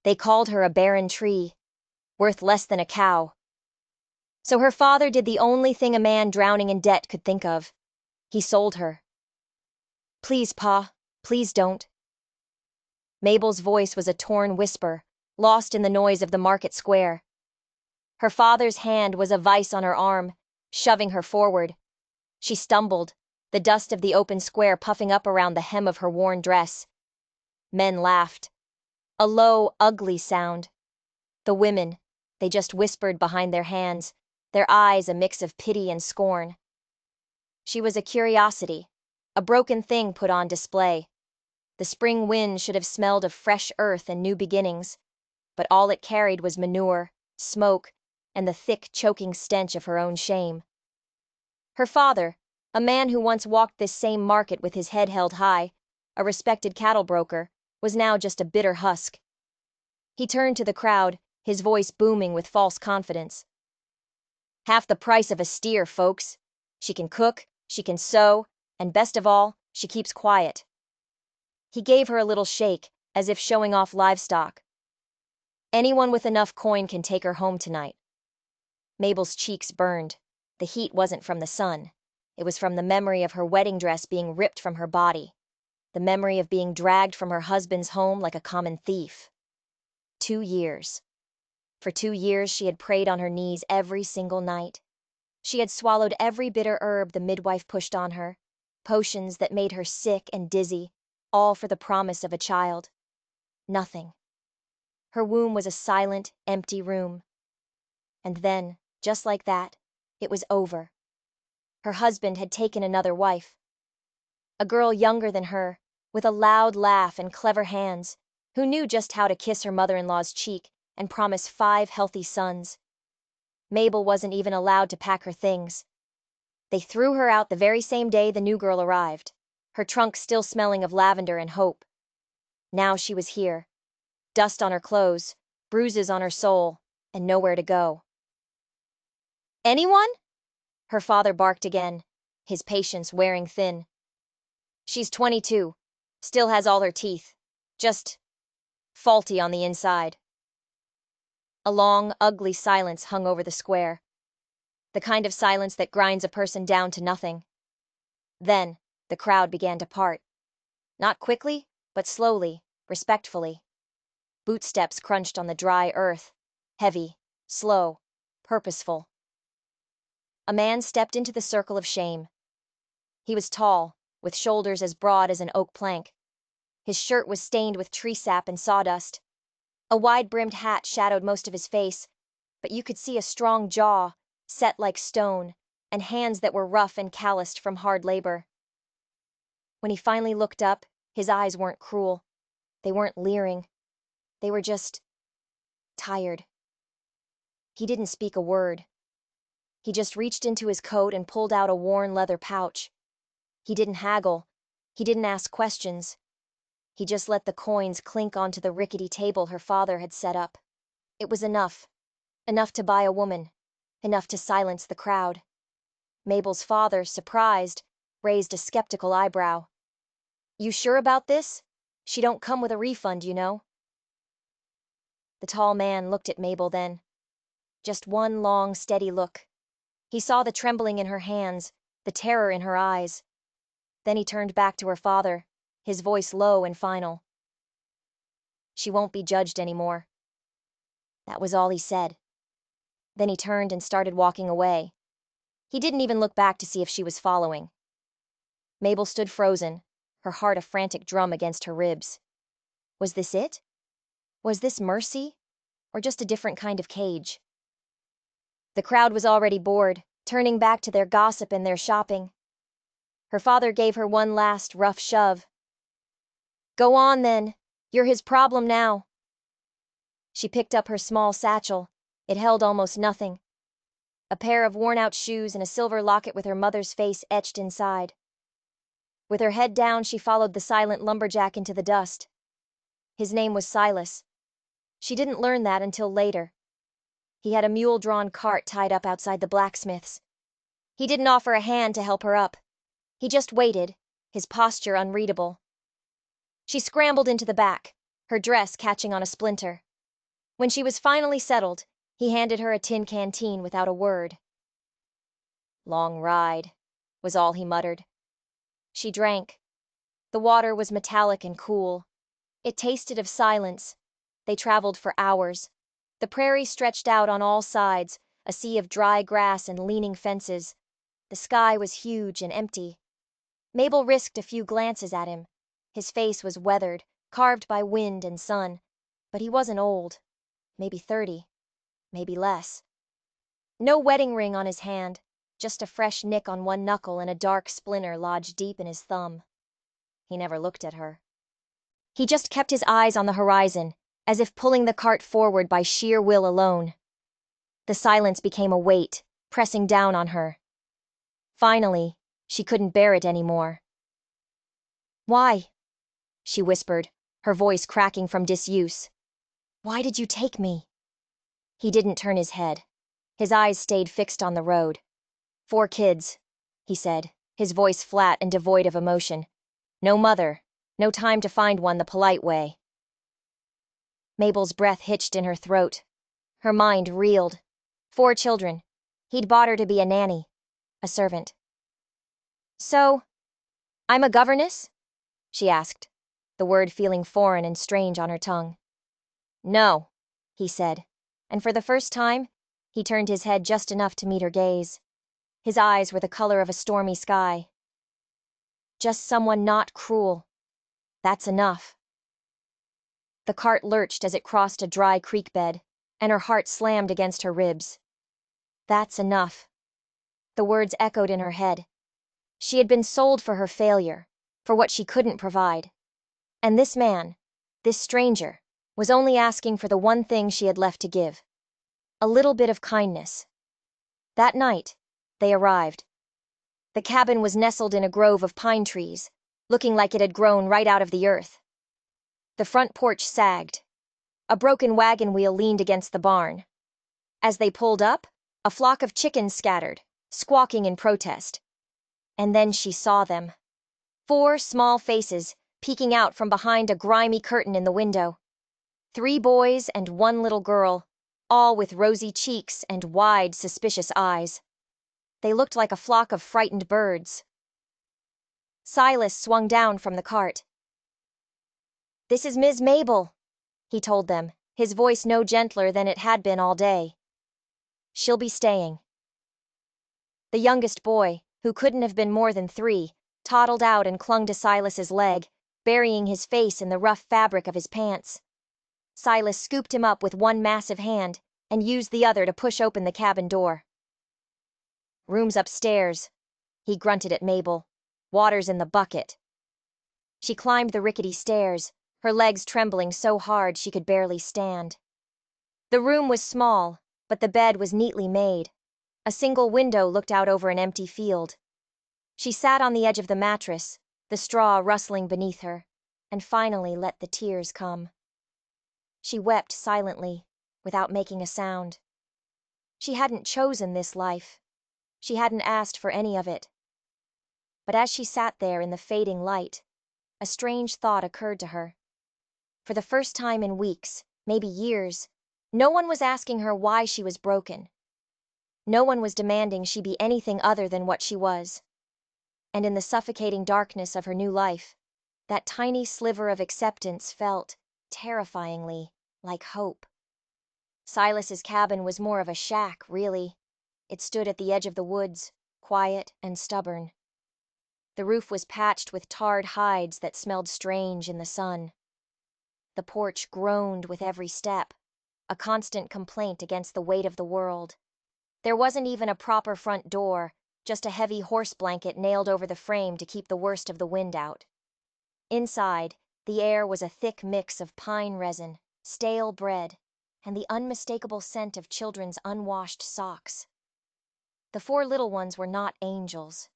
They called her a barren tree, worth less than a cow. So her father did the only thing a man drowning in debt could think of. He sold her. Please, Pa, please don't. Mabel's voice was a torn whisper, lost in the noise of the market square. Her father's hand was a vice on her arm, shoving her forward. She stumbled, the dust of the open square puffing up around the hem of her worn dress. Men laughed. A low, ugly sound. The women, they just whispered behind their hands, their eyes a mix of pity and scorn. She was a curiosity, a broken thing put on display. The spring wind should have smelled of fresh earth and new beginnings, but all it carried was manure, smoke, and the thick, choking stench of her own shame. Her father, a man who once walked this same market with his head held high, a respected cattle broker, was now just a bitter husk. He turned to the crowd, his voice booming with false confidence. Half the price of a steer, folks. She can cook, she can sew, and best of all, she keeps quiet. He gave her a little shake, as if showing off livestock. Anyone with enough coin can take her home tonight. Mabel's cheeks burned. The heat wasn't from the sun. It was from the memory of her wedding dress being ripped from her body. The memory of being dragged from her husband's home like a common thief. 2 years. For 2 years she had prayed on her knees every single night. She had swallowed every bitter herb the midwife pushed on her, potions that made her sick and dizzy, all for the promise of a child. Nothing. Her womb was a silent, empty room. And then, just like that, it was over. Her husband had taken another wife. A girl younger than her, with a loud laugh and clever hands, who knew just how to kiss her mother-in-law's cheek and promise 5 healthy sons. Mabel wasn't even allowed to pack her things. They threw her out the very same day the new girl arrived, her trunk still smelling of lavender and hope. Now she was here. Dust on her clothes, bruises on her soul, and nowhere to go. Anyone? Her father barked again, his patience wearing thin. She's 22, still has all her teeth, just faulty on the inside. A long, ugly silence hung over the square. The kind of silence that grinds a person down to nothing. Then, the crowd began to part. Not quickly, but slowly, respectfully. Bootsteps crunched on the dry earth, heavy, slow, purposeful. A man stepped into the circle of shame. He was tall, with shoulders as broad as an oak plank. His shirt was stained with tree sap and sawdust. A wide-brimmed hat shadowed most of his face, but you could see a strong jaw, set like stone, and hands that were rough and calloused from hard labor. When he finally looked up, his eyes weren't cruel. They weren't leering. They were just tired. He didn't speak a word. He just reached into his coat and pulled out a worn leather pouch. He didn't haggle. He didn't ask questions. He just let the coins clink onto the rickety table her father had set up. It was enough. Enough to buy a woman. Enough to silence the crowd. Mabel's father, surprised, raised a skeptical eyebrow. You sure about this? She don't come with a refund, you know. The tall man looked at Mabel then. Just one long, steady look. He saw the trembling in her hands, the terror in her eyes. Then he turned back to her father, his voice low and final. She won't be judged anymore. That was all he said. Then he turned and started walking away. He didn't even look back to see if she was following. Mabel stood frozen, her heart a frantic drum against her ribs. Was this it? Was this mercy? Or just a different kind of cage? The crowd was already bored, turning back to their gossip and their shopping. Her father gave her one last rough shove. Go on then. You're his problem now. She picked up her small satchel. It held almost nothing. A pair of worn-out shoes and a silver locket with her mother's face etched inside. With her head down, she followed the silent lumberjack into the dust. His name was Silas. She didn't learn that until later. He had a mule-drawn cart tied up outside the blacksmith's. He didn't offer a hand to help her up. He just waited, his posture unreadable. She scrambled into the back, her dress catching on a splinter. When she was finally settled, he handed her a tin canteen without a word. "Long ride," was all he muttered. She drank. The water was metallic and cool. It tasted of silence. They traveled for hours. The prairie stretched out on all sides, a sea of dry grass and leaning fences. The sky was huge and empty. Mabel risked a few glances at him. His face was weathered, carved by wind and sun. But he wasn't old. Maybe 30. Maybe less. No wedding ring on his hand, just a fresh nick on one knuckle and a dark splinter lodged deep in his thumb. He never looked at her. He just kept his eyes on the horizon, as if pulling the cart forward by sheer will alone. The silence became a weight, pressing down on her. Finally, she couldn't bear it anymore. "Why?" she whispered, her voice cracking from disuse. "Why did you take me?" He didn't turn his head. His eyes stayed fixed on the road. "4 kids," he said, his voice flat and devoid of emotion. "No mother, no time to find one the polite way." Mabel's breath hitched in her throat. Her mind reeled. 4 children. He'd bought her to be a nanny, a servant. "So, I'm a governess?" she asked, the word feeling foreign and strange on her tongue. "No," he said, and for the first time, he turned his head just enough to meet her gaze. His eyes were the color of a stormy sky. "Just someone not cruel. That's enough." The cart lurched as it crossed a dry creek bed, and her heart slammed against her ribs. That's enough. The words echoed in her head. She had been sold for her failure, for what she couldn't provide. And this man, this stranger, was only asking for the one thing she had left to give. A little bit of kindness. That night, they arrived. The cabin was nestled in a grove of pine trees, looking like it had grown right out of the earth. The front porch sagged. A broken wagon wheel leaned against the barn. As they pulled up, a flock of chickens scattered, squawking in protest. And then she saw them. 4 small faces, peeking out from behind a grimy curtain in the window. 3 boys and 1 little girl, all with rosy cheeks and wide, suspicious eyes. They looked like a flock of frightened birds. Silas swung down from the cart. "This is Ms. Mabel," he told them, his voice no gentler than it had been all day. "She'll be staying." The youngest boy, who couldn't have been more than 3, toddled out and clung to Silas's leg, burying his face in the rough fabric of his pants. Silas scooped him up with one massive hand and used the other to push open the cabin door. "Room's upstairs," he grunted at Mabel. "Water's in the bucket." She climbed the rickety stairs, her legs trembling so hard she could barely stand. The room was small, but the bed was neatly made. A single window looked out over an empty field. She sat on the edge of the mattress, the straw rustling beneath her, and finally let the tears come. She wept silently, without making a sound. She hadn't chosen this life. She hadn't asked for any of it. But as she sat there in the fading light, a strange thought occurred to her. For the first time in weeks, maybe years, no one was asking her why she was broken. No one was demanding she be anything other than what she was. And in the suffocating darkness of her new life, that tiny sliver of acceptance felt, terrifyingly, like hope. Silas's cabin was more of a shack, really. It stood at the edge of the woods, quiet and stubborn. The roof was patched with tarred hides that smelled strange in the sun. The porch groaned with every step, a constant complaint against the weight of the world. There wasn't even a proper front door, just a heavy horse blanket nailed over the frame to keep the worst of the wind out. Inside, the air was a thick mix of pine resin, stale bread, and the unmistakable scent of children's unwashed socks. The 4 little ones were not angels.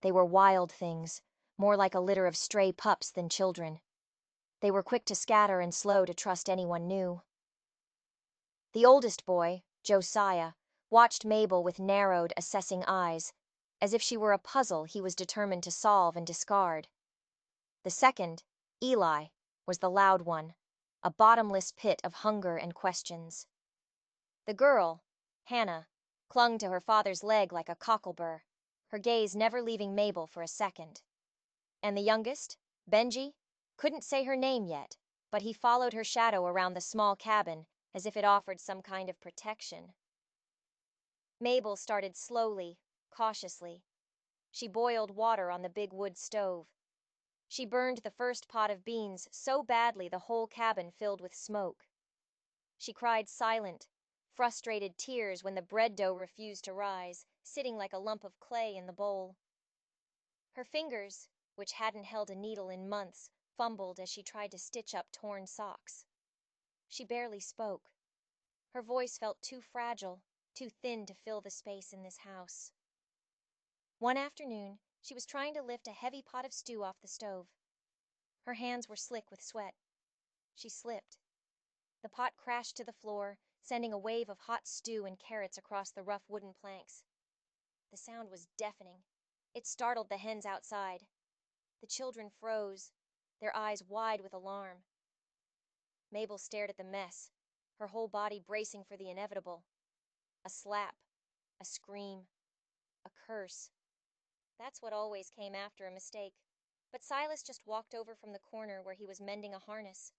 They were wild things, more like a litter of stray pups than children. They were quick to scatter and slow to trust anyone new. The oldest boy, Josiah, watched Mabel with narrowed, assessing eyes, as if she were a puzzle he was determined to solve and discard. The second, Eli, was the loud one. a bottomless pit of hunger and questions. The girl, Hannah, clung to her father's leg like a cocklebur, her gaze never leaving Mabel for a second. And the youngest, Benji, couldn't say her name yet, but he followed her shadow around the small cabin as if it offered some kind of protection. Mabel started slowly, cautiously. She boiled water on the big wood stove. She burned the first pot of beans so badly the whole cabin filled with smoke. She cried silent, frustrated tears when the bread dough refused to rise, sitting like a lump of clay in the bowl. Her fingers, which hadn't held a needle in months, fumbled as she tried to stitch up torn socks. She barely spoke. Her voice felt too fragile, too thin to fill the space in this house. One afternoon, she was trying to lift a heavy pot of stew off the stove. Her hands were slick with sweat. She slipped. The pot crashed to the floor, sending a wave of hot stew and carrots across the rough wooden planks. The sound was deafening. It startled the hens outside. The children froze, their eyes wide with alarm. Mabel stared at the mess, her whole body bracing for the inevitable. A slap, a scream, a curse. That's what always came after a mistake. But Silas just walked over from the corner where he was mending a harness.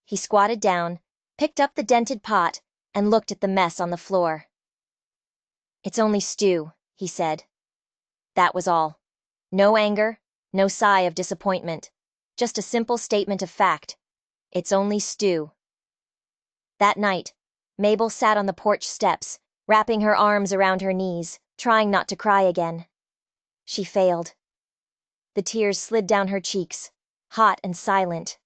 He squatted down, picked up the dented pot, and looked at the mess on the floor. "It's only stew," he said. That was all. No anger, no sigh of disappointment. Just a simple statement of fact. It's only stew. That night, Mabel sat on the porch steps, wrapping her arms around her knees, trying not to cry again. She failed. The tears slid down her cheeks, hot and silent.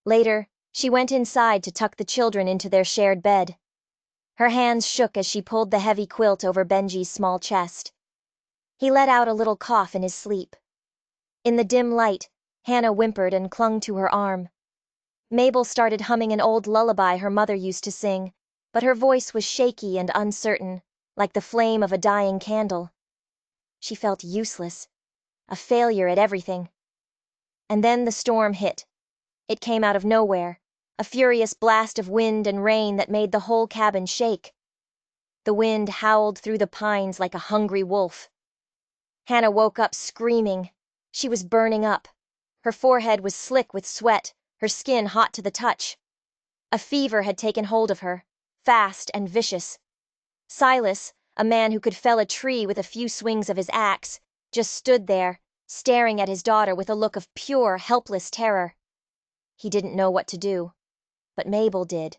Later, she went inside to tuck the children into their shared bed. Her hands shook as she pulled the heavy quilt over Benji's small chest. He let out a little cough in his sleep. In the dim light, Hannah whimpered and clung to her arm. Mabel started humming an old lullaby her mother used to sing, but her voice was shaky and uncertain, like the flame of a dying candle. She felt useless, a failure at everything. And then the storm hit. It came out of nowhere, a furious blast of wind and rain that made the whole cabin shake. The wind howled through the pines like a hungry wolf. Hannah woke up screaming. She was burning up. Her forehead was slick with sweat, her skin hot to the touch. A fever had taken hold of her, fast and vicious. Silas, a man who could fell a tree with a few swings of his axe, just stood there, staring at his daughter with a look of pure, helpless terror. He didn't know what to do, but Mabel did.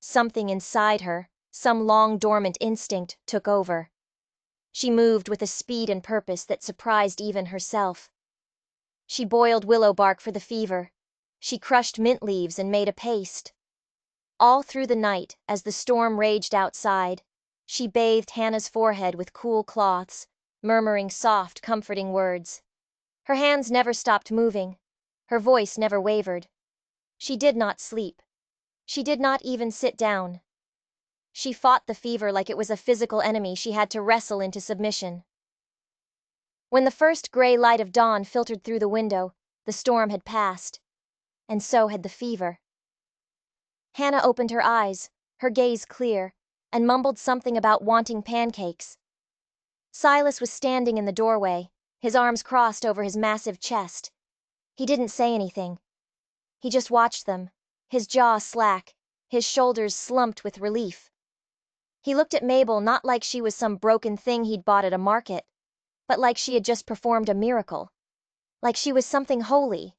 Something inside her, some long-dormant instinct, took over. She moved with a speed and purpose that surprised even herself. She boiled willow bark for the fever. She crushed mint leaves and made a paste. All through the night, as the storm raged outside, she bathed Hannah's forehead with cool cloths, murmuring soft, comforting words. Her hands never stopped moving. Her voice never wavered. She did not sleep. She did not even sit down. She fought the fever like it was a physical enemy she had to wrestle into submission. When the first gray light of dawn filtered through the window, the storm had passed. And so had the fever. Hannah opened her eyes, her gaze clear, and mumbled something about wanting pancakes. Silas was standing in the doorway, his arms crossed over his massive chest. He didn't say anything. He just watched them, his jaw slack, his shoulders slumped with relief. He looked at Mabel not like she was some broken thing he'd bought at a market, but like she had just performed a miracle. Like she was something holy.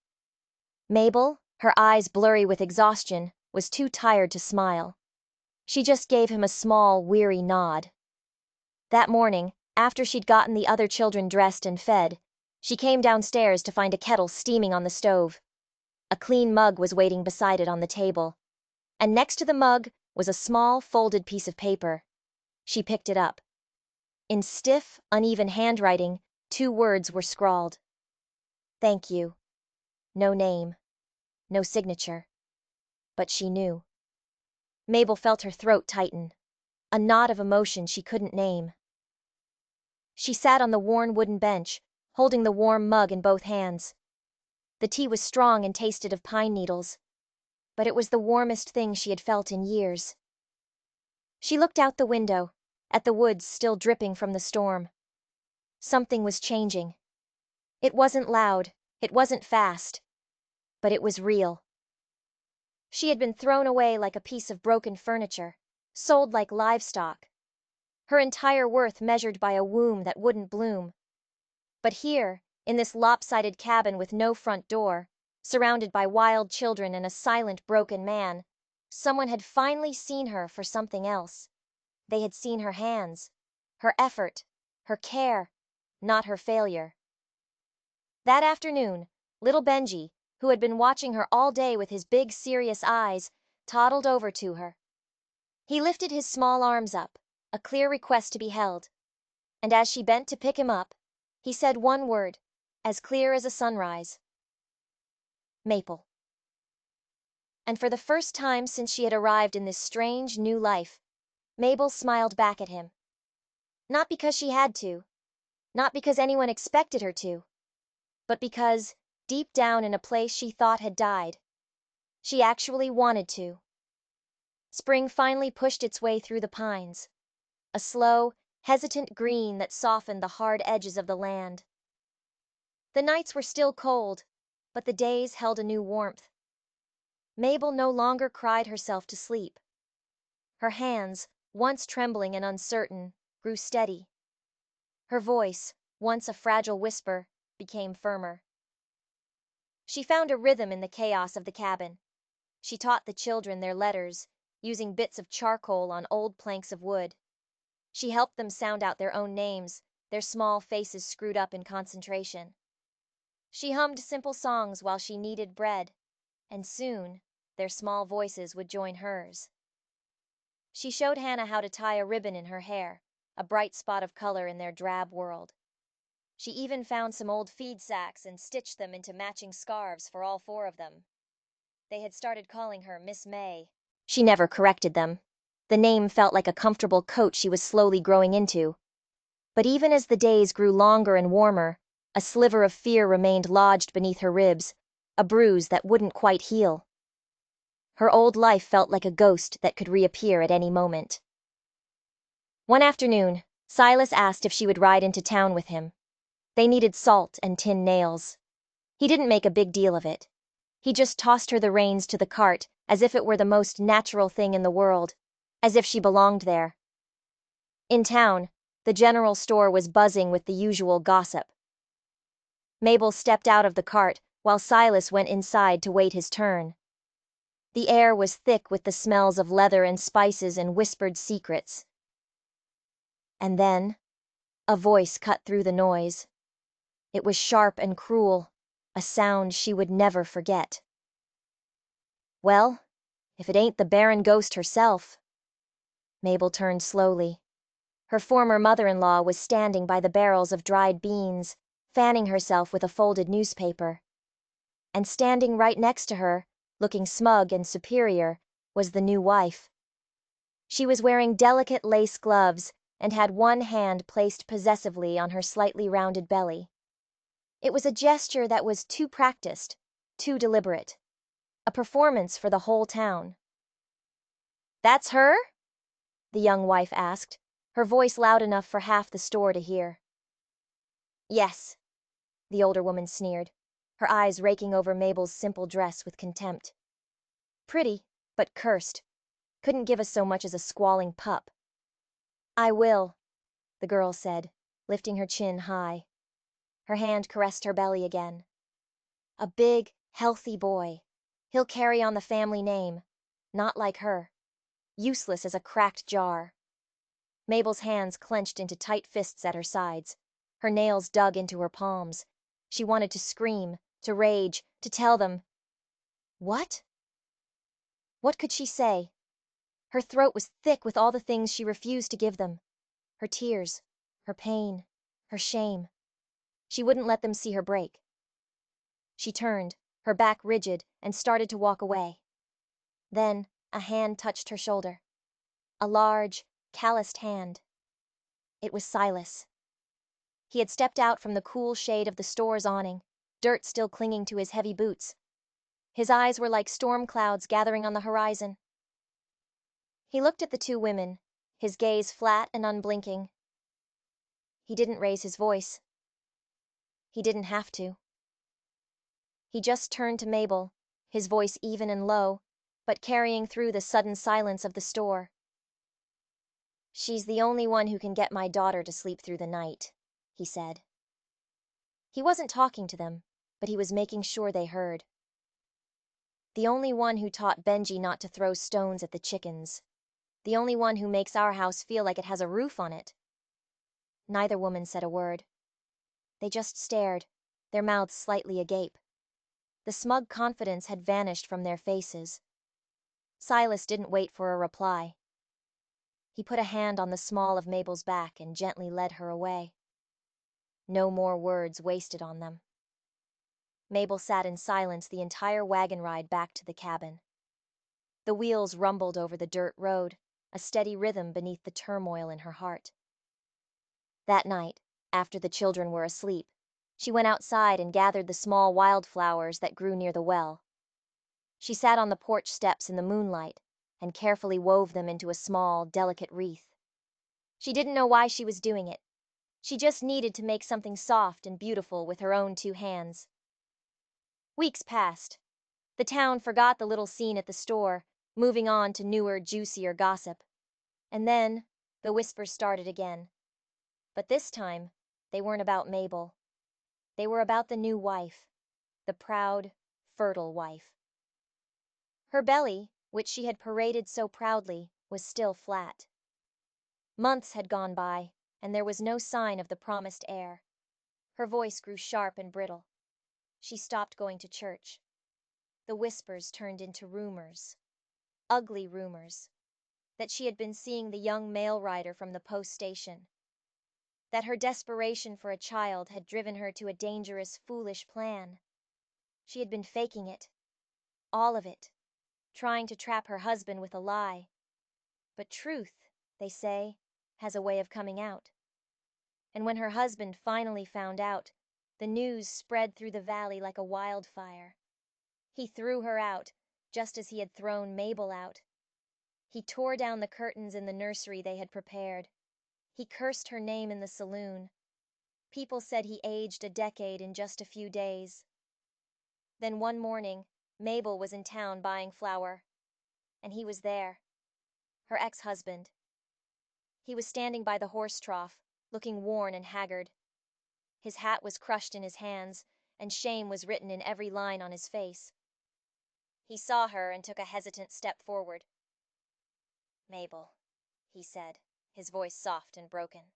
Mabel, her eyes blurry with exhaustion, was too tired to smile. She just gave him a small, weary nod. That morning, after she'd gotten the other children dressed and fed, she came downstairs to find a kettle steaming on the stove. A clean mug was waiting beside it on the table. And next to the mug was a small, folded piece of paper. She picked it up. In stiff, uneven handwriting, 2 words were scrawled. "Thank you." No name. No signature. But she knew. Mabel felt her throat tighten. A knot of emotion she couldn't name. She sat on the worn wooden bench, holding the warm mug in both hands. The tea was strong and tasted of pine needles, but it was the warmest thing she had felt in years. She looked out the window, at the woods still dripping from the storm. Something was changing. It wasn't loud, it wasn't fast, but it was real. She had been thrown away like a piece of broken furniture, sold like livestock. Her entire worth measured by a womb that wouldn't bloom. But here, in this lopsided cabin with no front door, surrounded by wild children and a silent broken man, someone had finally seen her for something else. They had seen her hands, her effort, her care, not her failure. That afternoon, little Benji, who had been watching her all day with his big serious eyes, toddled over to her. He lifted his small arms up, a clear request to be held, and as she bent to pick him up, he said one word, as clear as a sunrise. Maple. And for the first time since she had arrived in this strange new life, Mabel smiled back at him. Not because she had to, not because anyone expected her to, but because, deep down in a place she thought had died, she actually wanted to. Spring finally pushed its way through the pines, a slow, hesitant green that softened the hard edges of the land. The nights were still cold, but the days held a new warmth. Mabel no longer cried herself to sleep. Her hands, once trembling and uncertain, grew steady. Her voice, once a fragile whisper, became firmer. She found a rhythm in the chaos of the cabin. She taught the children their letters, using bits of charcoal on old planks of wood. She helped them sound out their own names, their small faces screwed up in concentration. She hummed simple songs while she kneaded bread, and soon their small voices would join hers. She showed Hannah how to tie a ribbon in her hair, a bright spot of color in their drab world. She even found some old feed sacks and stitched them into matching scarves for all four of them. They had started calling her Miss May. She never corrected them. The name felt like a comfortable coat she was slowly growing into. But even as the days grew longer and warmer, a sliver of fear remained lodged beneath her ribs, a bruise that wouldn't quite heal. Her old life felt like a ghost that could reappear at any moment. One afternoon, Silas asked if she would ride into town with him. They needed salt and tin nails. He didn't make a big deal of it. He just tossed her the reins to the cart as if it were the most natural thing in the world, as if she belonged there. In town, the general store was buzzing with the usual gossip. Mabel stepped out of the cart while Silas went inside to wait his turn. The air was thick with the smells of leather and spices and whispered secrets. And then, a voice cut through the noise. It was sharp and cruel, a sound she would never forget. Well, if it ain't the barren ghost herself. Mabel turned slowly. Her former mother-in-law was standing by the barrels of dried beans, fanning herself with a folded newspaper. And standing right next to her, looking smug and superior, was the new wife. She was wearing delicate lace gloves and had one hand placed possessively on her slightly rounded belly. It was a gesture that was too practiced, too deliberate. A performance for the whole town. "That's her?" the young wife asked, her voice loud enough for half the store to hear. "Yes," the older woman sneered, her eyes raking over Mabel's simple dress with contempt. "Pretty, but cursed. Couldn't give us so much as a squalling pup." "I will," the girl said, lifting her chin high. Her hand caressed her belly again. "A big, healthy boy. He'll carry on the family name. Not like her. Useless as a cracked jar." Mabel's hands clenched into tight fists at her sides. Her nails dug into her palms. She wanted to scream, to rage, to tell them. What? What could she say? Her throat was thick with all the things she refused to give them. Her tears, her pain, her shame. She wouldn't let them see her break. She turned, her back rigid, and started to walk away. Then a hand touched her shoulder. A large, calloused hand. It was Silas. He had stepped out from the cool shade of the store's awning, dirt still clinging to his heavy boots. His eyes were like storm clouds gathering on the horizon. He looked at the two women, his gaze flat and unblinking. He didn't raise his voice. He didn't have to. He just turned to Mabel, his voice even and low, but carrying through the sudden silence of the store. "She's the only one who can get my daughter to sleep through the night," he said. He wasn't talking to them, but he was making sure they heard. "The only one who taught Benji not to throw stones at the chickens. The only one who makes our house feel like it has a roof on it." Neither woman said a word. They just stared, their mouths slightly agape. The smug confidence had vanished from their faces. Silas didn't wait for a reply. He put a hand on the small of Mabel's back and gently led her away. No more words wasted on them. Mabel sat in silence the entire wagon ride back to the cabin. The wheels rumbled over the dirt road, a steady rhythm beneath the turmoil in her heart. That night, after the children were asleep, she went outside and gathered the small wildflowers that grew near the well. She sat on the porch steps in the moonlight and carefully wove them into a small, delicate wreath. She didn't know why she was doing it. She just needed to make something soft and beautiful with her own two hands. Weeks passed. The town forgot the little scene at the store, moving on to newer, juicier gossip. And then the whispers started again. But this time, they weren't about Mabel. They were about the new wife, the proud, fertile wife. Her belly, which she had paraded so proudly, was still flat. Months had gone by, and there was no sign of the promised heir. Her voice grew sharp and brittle. She stopped going to church. The whispers turned into rumors, ugly rumors, that she had been seeing the young mail rider from the post station, that her desperation for a child had driven her to a dangerous, foolish plan. She had been faking it, all of it, trying to trap her husband with a lie. But truth, they say, has a way of coming out. And when her husband finally found out, the news spread through the valley like a wildfire. He threw her out, just as he had thrown Mabel out. He tore down the curtains in the nursery they had prepared. He cursed her name in the saloon. People said he aged a decade in just a few days. Then one morning, Mabel was in town buying flour, and he was there, her ex-husband. He was standing by the horse trough, looking worn and haggard. His hat was crushed in his hands, and shame was written in every line on his face. He saw her and took a hesitant step forward. "Mabel," he said, his voice soft and broken.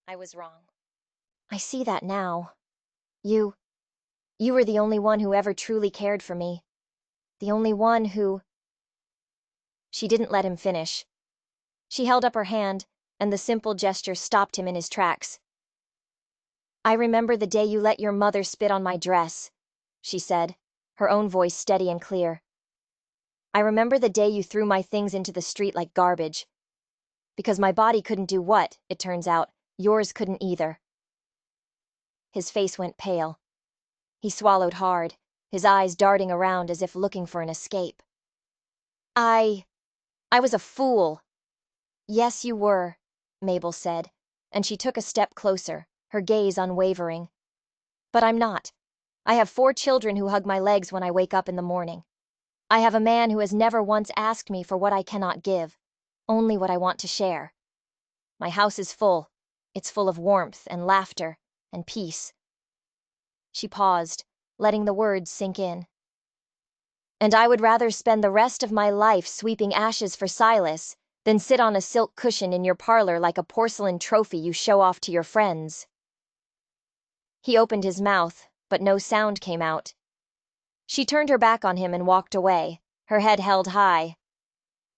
"I was wrong." "I see that now. You were the only one who ever truly cared for me. The only one who—" She didn't let him finish. She held up her hand, and the simple gesture stopped him in his tracks. "I remember the day you let your mother spit on my dress," she said, her own voice steady and clear. "I remember the day you threw my things into the street like garbage. Because my body couldn't do what, it turns out, yours couldn't either." His face went pale. He swallowed hard, his eyes darting around as if looking for an escape. I was a fool." "Yes, you were," Mabel said, and she took a step closer, her gaze unwavering. "But I'm not. I have 4 children who hug my legs when I wake up in the morning. I have a man who has never once asked me for what I cannot give, only what I want to share. My house is full. It's full of warmth and laughter and peace." She paused, letting the words sink in. "And I would rather spend the rest of my life sweeping ashes for Silas than sit on a silk cushion in your parlor like a porcelain trophy you show off to your friends." He opened his mouth, but no sound came out. She turned her back on him and walked away, her head held high.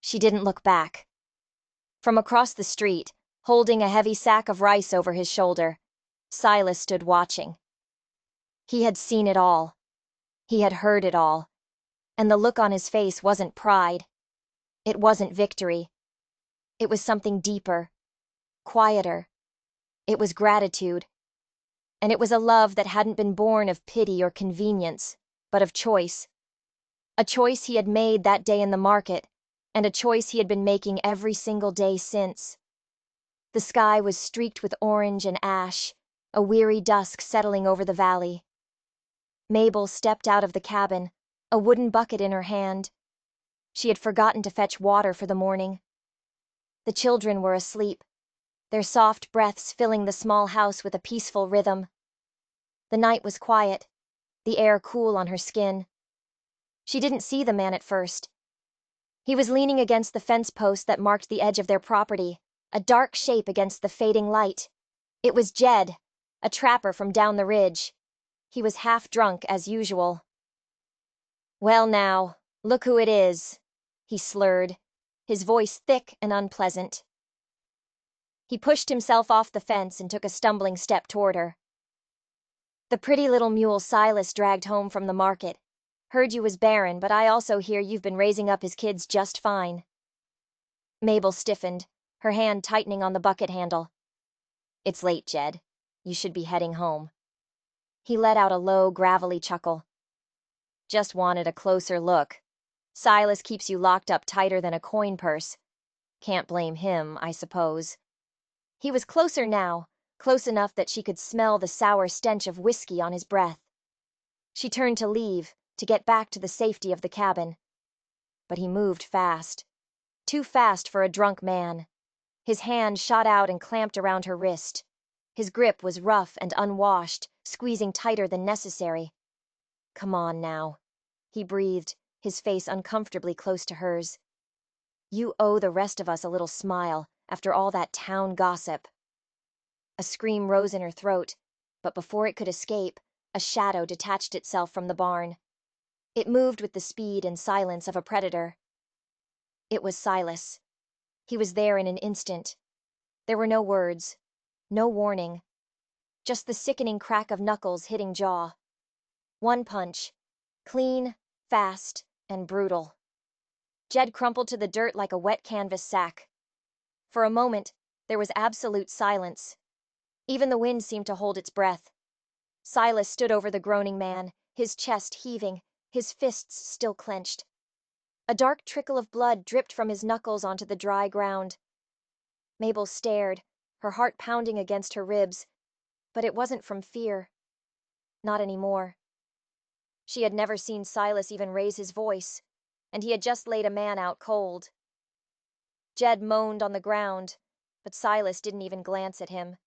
She didn't look back. From across the street, holding a heavy sack of rice over his shoulder, Silas stood watching. He had seen it all. He had heard it all. And the look on his face wasn't pride. It wasn't victory. It was something deeper, quieter. It was gratitude. and it was a love that hadn't been born of pity or convenience, but of choice. A choice he had made that day in the market, and a choice he had been making every single day since. The sky was streaked with orange and ash, a weary dusk settling over the valley. Mabel stepped out of the cabin, a wooden bucket in her hand. She had forgotten to fetch water for the morning. The children were asleep, their soft breaths filling the small house with a peaceful rhythm. The night was quiet, the air cool on her skin. She didn't see the man at first. He was leaning against the fence post that marked the edge of their property, a dark shape against the fading light. It was Jed, a trapper from down the ridge. He was half drunk as usual. "Well now, look who it is," he slurred, his voice thick and unpleasant. He pushed himself off the fence and took a stumbling step toward her. "The pretty little mule Silas dragged home from the market. Heard you was barren, but I also hear you've been raising up his kids just fine." Mabel stiffened, her hand tightening on the bucket handle. "It's late, Jed. You should be heading home." He let out a low, gravelly chuckle. "Just wanted a closer look. Silas keeps you locked up tighter than a coin purse. Can't blame him, I suppose." He was closer now, close enough that she could smell the sour stench of whiskey on his breath. She turned to leave, to get back to the safety of the cabin. But he moved fast. Too fast for a drunk man. His hand shot out and clamped around her wrist. His grip was rough and unwashed, squeezing tighter than necessary. "Come on now," he breathed, his face uncomfortably close to hers. "You owe the rest of us a little smile, after all that town gossip." A scream rose in her throat, but before it could escape, a shadow detached itself from the barn. It moved with the speed and silence of a predator. It was Silas. He was there in an instant. There were no words, no warning, just the sickening crack of knuckles hitting jaw. One punch, clean, fast, and brutal. Jed crumpled to the dirt like a wet canvas sack. For a moment, there was absolute silence. Even the wind seemed to hold its breath. Silas stood over the groaning man, his chest heaving, his fists still clenched. A dark trickle of blood dripped from his knuckles onto the dry ground. Mabel stared, her heart pounding against her ribs, but it wasn't from fear. Not anymore. She had never seen Silas even raise his voice, and he had just laid a man out cold. Jed moaned on the ground, but Silas didn't even glance at him.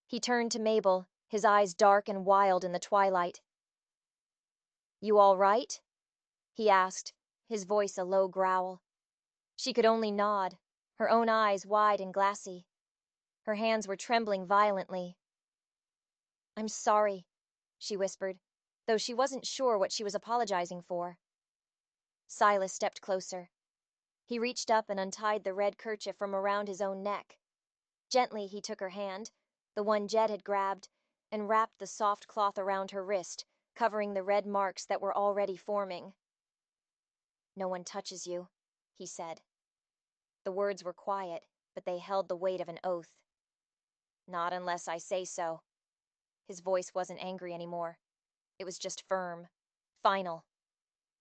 He turned to Mabel, his eyes dark and wild in the twilight. "You all right?" he asked, his voice a low growl. She could only nod, her own eyes wide and glassy. Her hands were trembling violently. "I'm sorry," she whispered, though she wasn't sure what she was apologizing for. Silas stepped closer. He reached up and untied the red kerchief from around his own neck. Gently he took her hand, the one Jed had grabbed, and wrapped the soft cloth around her wrist, covering the red marks that were already forming. "No one touches you," he said. The words were quiet, but they held the weight of an oath. "Not unless I say so." His voice wasn't angry anymore. It was just firm, final.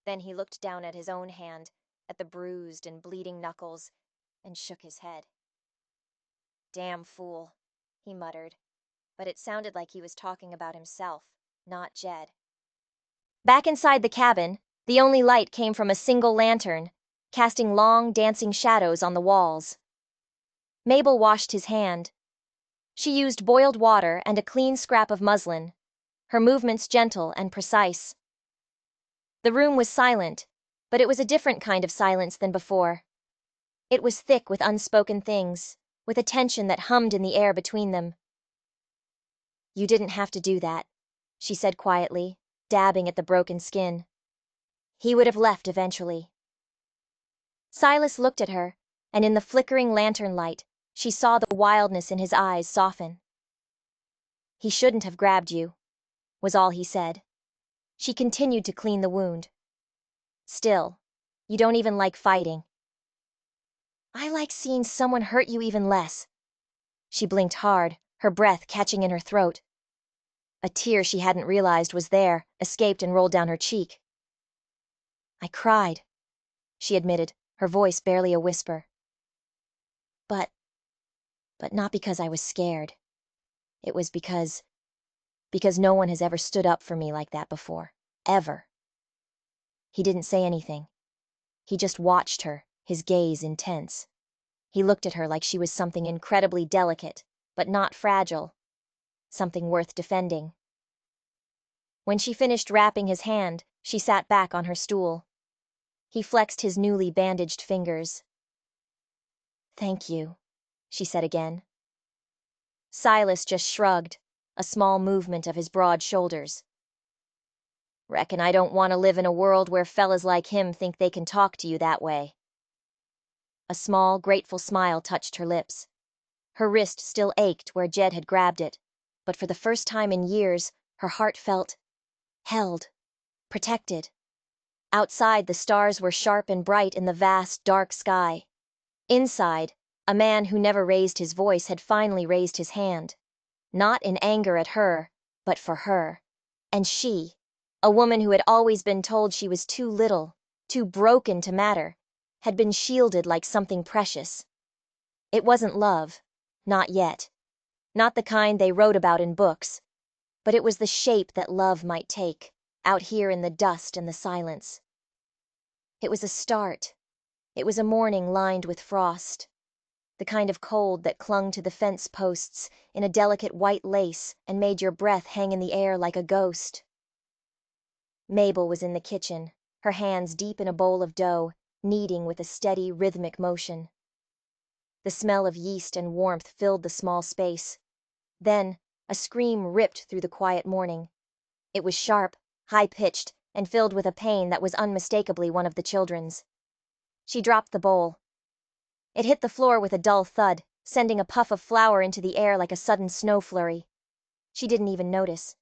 Then he looked down at his own hand, at the bruised and bleeding knuckles, and shook his head. "Damn fool," he muttered, but it sounded like he was talking about himself, not Jed. Back inside the cabin, the only light came from a single lantern, casting long, dancing shadows on the walls. Mabel washed his hand. She used boiled water and a clean scrap of muslin, her movements gentle and precise. The room was silent, but it was a different kind of silence than before. It was thick with unspoken things, with a tension that hummed in the air between them. "You didn't have to do that," she said quietly, dabbing at the broken skin. "He would have left eventually." Silas looked at her, and in the flickering lantern light, she saw the wildness in his eyes soften. "He shouldn't have grabbed you," was all he said. She continued to clean the wound. "Still, you don't even like fighting." "I like seeing someone hurt you even less." She blinked hard, her breath catching in her throat. A tear she hadn't realized was there escaped and rolled down her cheek. "I cried," she admitted, her voice barely a whisper. But not because I was scared. It was because no one has ever stood up for me like that before. Ever. He didn't say anything. He just watched her, his gaze intense. He looked at her like she was something incredibly delicate, but not fragile. Something worth defending. When she finished wrapping his hand, she sat back on her stool. He flexed his newly bandaged fingers. "Thank you," she said again. Silas just shrugged, a small movement of his broad shoulders. "Reckon I don't want to live in a world where fellas like him think they can talk to you that way." A small, grateful smile touched her lips. Her wrist still ached where Jed had grabbed it, but for the first time in years, her heart felt held, protected. Outside, the stars were sharp and bright in the vast, dark sky. Inside, a man who never raised his voice had finally raised his hand. Not in anger at her, but for her. And she, a woman who had always been told she was too little, too broken to matter, had been shielded like something precious. It wasn't love. Not yet. Not the kind they wrote about in books. But it was the shape that love might take, out here in the dust and the silence. It was a start. It was a morning lined with frost. The kind of cold that clung to the fence posts in a delicate white lace and made your breath hang in the air like a ghost. Mabel was in the kitchen, her hands deep in a bowl of dough, kneading with a steady, rhythmic motion. The smell of yeast and warmth filled the small space. Then, a scream ripped through the quiet morning. It was sharp, high-pitched, and filled with a pain that was unmistakably one of the children's. She dropped the bowl. It hit the floor with a dull thud, sending a puff of flour into the air like a sudden snow flurry. She didn't even notice.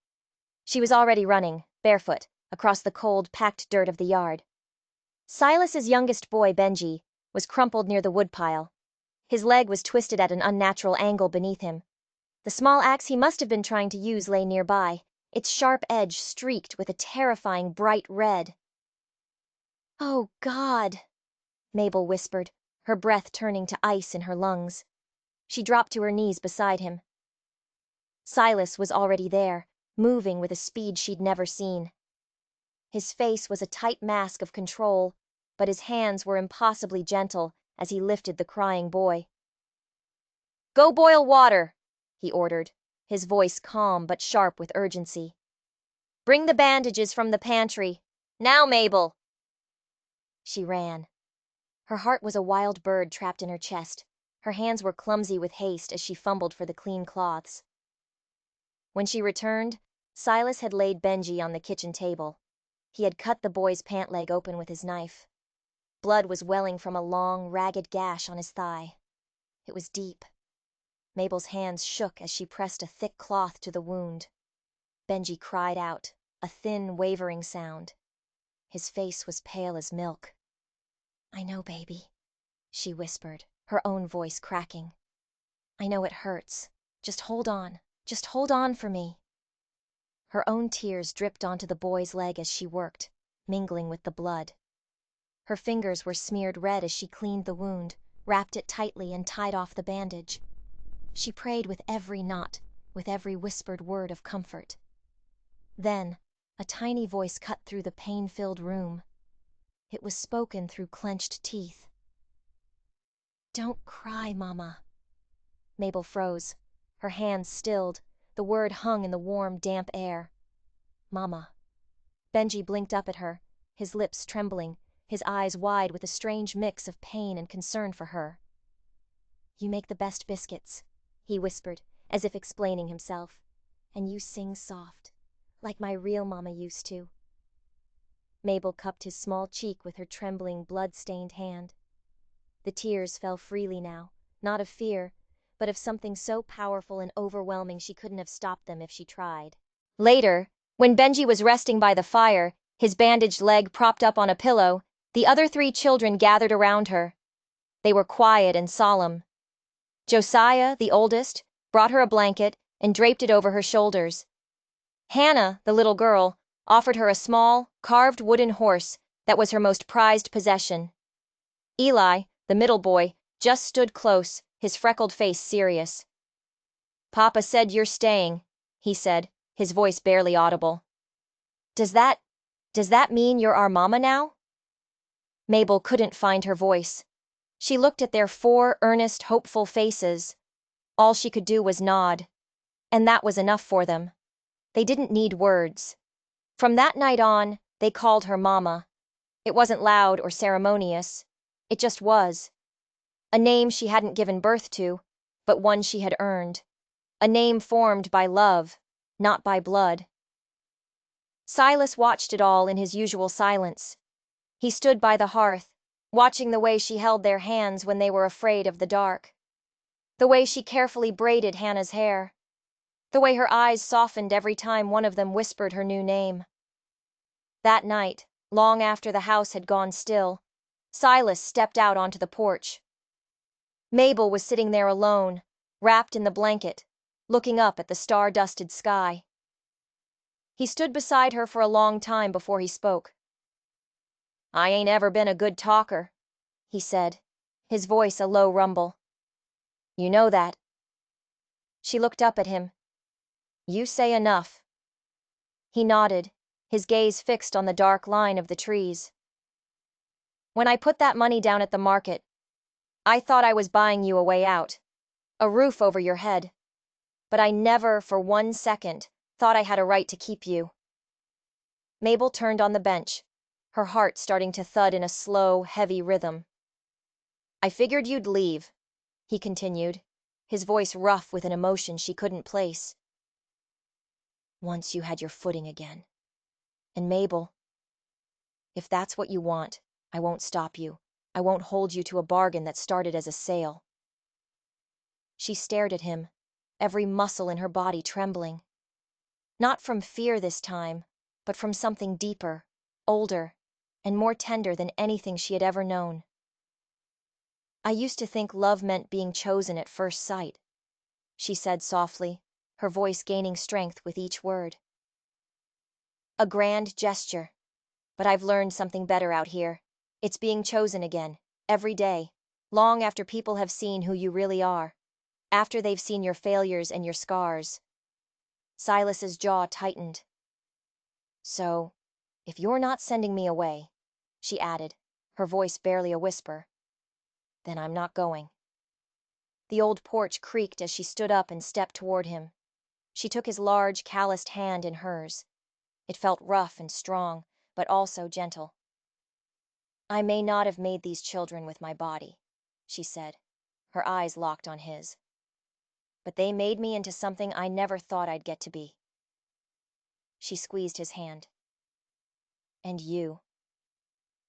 She was already running, barefoot, across the cold, packed dirt of the yard. Silas's youngest boy, Benji, was crumpled near the woodpile. His leg was twisted at an unnatural angle beneath him. The small axe he must have been trying to use lay nearby, its sharp edge streaked with a terrifying bright red. "Oh, God," Mabel whispered, her breath turning to ice in her lungs. She dropped to her knees beside him. Silas was already there, moving with a speed she'd never seen. His face was a tight mask of control, but his hands were impossibly gentle as he lifted the crying boy. "Go boil water," he ordered, his voice calm but sharp with urgency. "Bring the bandages from the pantry. Now, Mabel." She ran. Her heart was a wild bird trapped in her chest. Her hands were clumsy with haste as she fumbled for the clean cloths. When she returned, Silas had laid Benji on the kitchen table. He had cut the boy's pant leg open with his knife. Blood was welling from a long, ragged gash on his thigh. It was deep. Mabel's hands shook as she pressed a thick cloth to the wound. Benji cried out, a thin, wavering sound. His face was pale as milk. "I know, baby," she whispered, her own voice cracking. "I know it hurts. Just hold on. Just hold on for me." Her own tears dripped onto the boy's leg as she worked, mingling with the blood. Her fingers were smeared red as she cleaned the wound, wrapped it tightly and tied off the bandage. She prayed with every knot, with every whispered word of comfort. Then, a tiny voice cut through the pain-filled room. It was spoken through clenched teeth. "Don't cry, Mama." Mabel froze. Her hands stilled. The word hung in the warm, damp air. Mama. Benji blinked up at her, his lips trembling, his eyes wide with a strange mix of pain and concern for her. "You make the best biscuits," he whispered, as if explaining himself. "And you sing soft, like my real mama used to." Mabel cupped his small cheek with her trembling, blood-stained hand. The tears fell freely now, not of fear, but of something so powerful and overwhelming she couldn't have stopped them if she tried. Later, when Benji was resting by the fire, his bandaged leg propped up on a pillow, the other 3 children gathered around her. They were quiet and solemn. Josiah, the oldest, brought her a blanket and draped it over her shoulders. Hannah, the little girl, offered her a small, carved wooden horse that was her most prized possession. Eli, the middle boy, just stood close, his freckled face serious. "Papa said you're staying," he said, his voice barely audible. Does that mean you're our mama now?" Mabel couldn't find her voice. She looked at their 4 earnest, hopeful faces. All she could do was nod. And that was enough for them. They didn't need words. From that night on, they called her Mama. It wasn't loud or ceremonious. It just was. A name she hadn't given birth to, but one she had earned. A name formed by love, not by blood. Silas watched it all in his usual silence. He stood by the hearth, watching the way she held their hands when they were afraid of the dark. The way she carefully braided Hannah's hair. The way her eyes softened every time one of them whispered her new name. That night, long after the house had gone still, Silas stepped out onto the porch. Mabel was sitting there alone, wrapped in the blanket, looking up at the star-dusted sky. He stood beside her for a long time before he spoke. "I ain't ever been a good talker," he said, his voice a low rumble. "You know that." She looked up at him. "You say enough." He nodded, his gaze fixed on the dark line of the trees. "When I put that money down at the market, I thought I was buying you a way out, a roof over your head. But I never, for 1 second, thought I had a right to keep you." Mabel turned on the bench, her heart starting to thud in a slow, heavy rhythm. "I figured you'd leave," he continued, his voice rough with an emotion she couldn't place. "Once you had your footing again. And Mabel, if that's what you want, I won't stop you. I won't hold you to a bargain that started as a sale." She stared at him, every muscle in her body trembling. Not from fear this time, but from something deeper, older, and more tender than anything she had ever known. "I used to think love meant being chosen at first sight," she said softly, her voice gaining strength with each word. "A grand gesture. But I've learned something better out here. It's being chosen again, every day, long after people have seen who you really are, after they've seen your failures and your scars." Silas's jaw tightened. "So, if you're not sending me away," she added, her voice barely a whisper, "then I'm not going." The old porch creaked as she stood up and stepped toward him. She took his large, calloused hand in hers. It felt rough and strong, but also gentle. "I may not have made these children with my body," she said, her eyes locked on his. "But they made me into something I never thought I'd get to be." She squeezed his hand. "And you